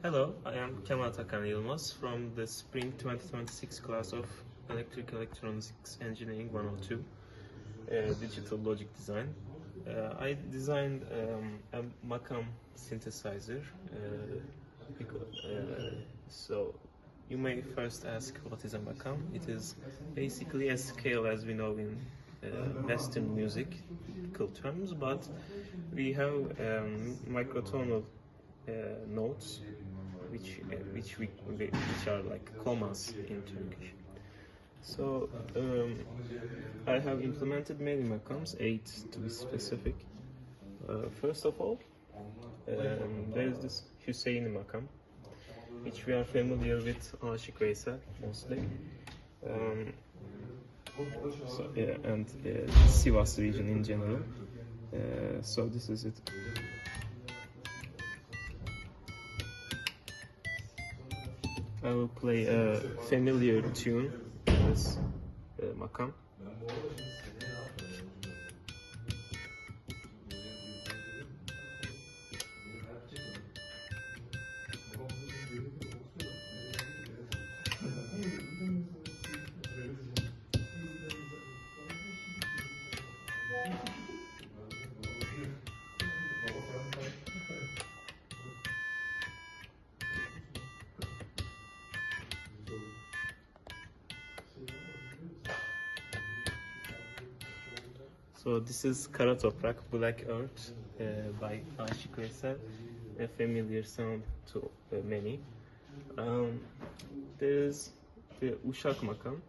Hello, I am Kemal Atakan Yılmaz from the Spring 2026 class of Electric Electronics Engineering 102, Digital Logic Design. I designed a Macam synthesizer. So you may first ask, what is a Macam? It is basically a scale as we know in Western musical terms, but we have microtonal notes which are like commas in Turkish. So I have implemented many makams, 8 to be specific. First of all, there is this Hüseyin'i makam, which we are familiar with Aşık Veysel mostly. And Sivas region in general. So this is it. I will play a familiar tune as makam. So this is Kara Toprak, Black Earth by Aşık Veysel, a familiar sound to many. There's the Uşak Makam,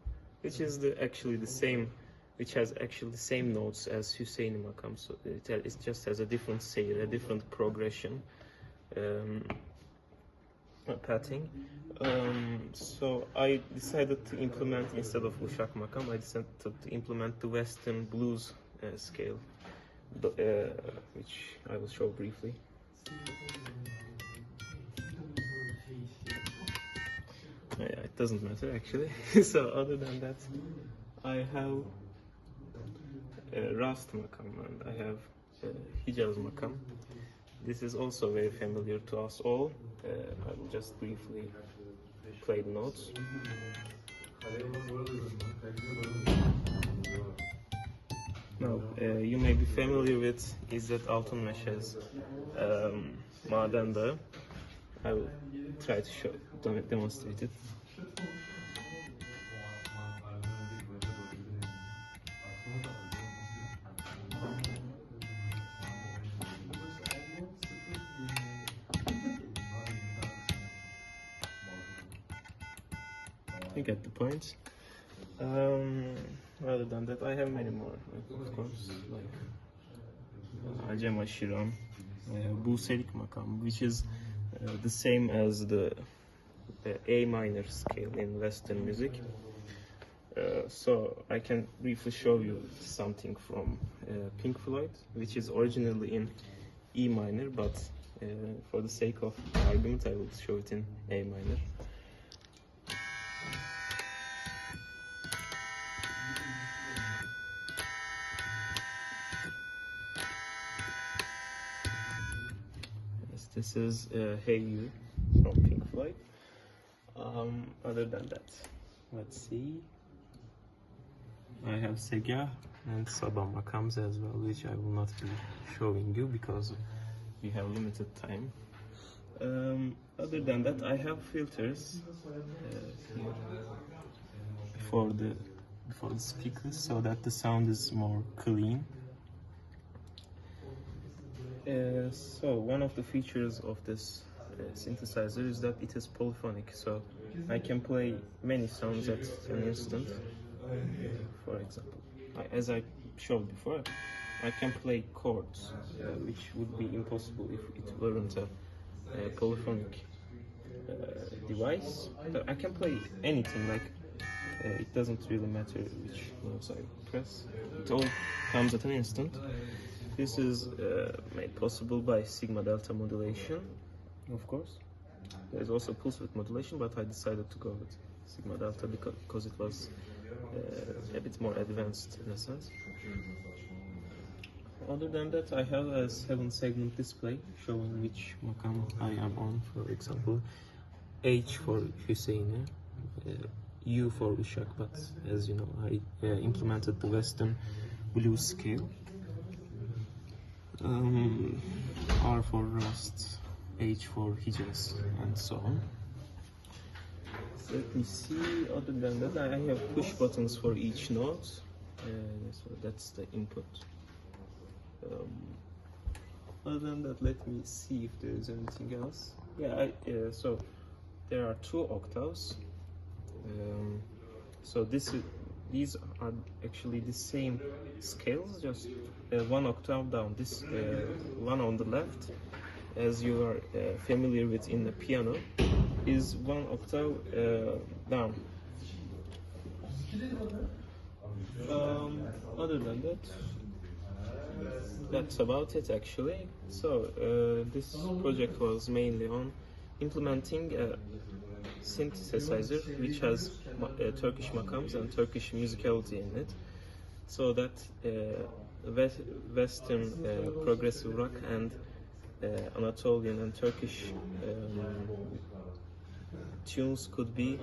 which is actually the same, which has actually the same notes as Hüseyin'i Makam. So it just has a different seyir, a different progression, patting. So I decided to implement, instead of Uşak Makam, I decided to implement the Western blues scale, which I will show briefly. Yeah, it doesn't matter actually. So other than that, I have Rast Makam and I have Hijaz Makam. This is also very familiar to us all. I will just briefly play the notes. Now, you may be familiar with İzzet Altınmeşe's Maden Dağı. I will try to demonstrate it. You get the point. Other than that, I have many more, of course, like Acem Aşiram, Buselik Makam, which is the same as the A minor scale in Western music. So I can briefly show you something from Pink Floyd, which is originally in E minor, but for the sake of argument, I will show it in A minor. This is Hey You from Pink Floyd. Other than that, let's see. I have Sega and Sabah Makams as well, which I will not be showing you because we have limited time. Other than that, I have filters here for the speakers so that the sound is more clean. So one of the features of this synthesizer is that it is polyphonic, so I can play many sounds at an instant. For example, as I showed before, I can play chords, which would be impossible if it weren't a polyphonic device. But I can play anything, like it doesn't really matter which notes I press. It all comes at an instant. This is made possible by sigma delta modulation, of course. There is also pulse width modulation, but I decided to go with sigma delta because it was a bit more advanced in a sense. Other than that, I have a 7-segment display showing which makam I am on. For example, H for Hüseyin'i, U for Uşak, but as you know, I implemented the Western blues scale. R for Rast, H for Hijaz, and so on. Let me see. Other than that, I have push buttons for each note. So that's the input. Other than that, let me see if there is anything else. Yeah, so there are 2 octaves. So these are actually the same scales, just 1 octave down. This one on the left, as you are familiar with in the piano, is 1 octave down. Other than that, that's about it actually. So this project was mainly on implementing a synthesizer which has Turkish makams and Turkish musicality in it, so that Western progressive rock and Anatolian and Turkish tunes could be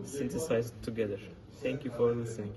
synthesized together. Thank you for listening.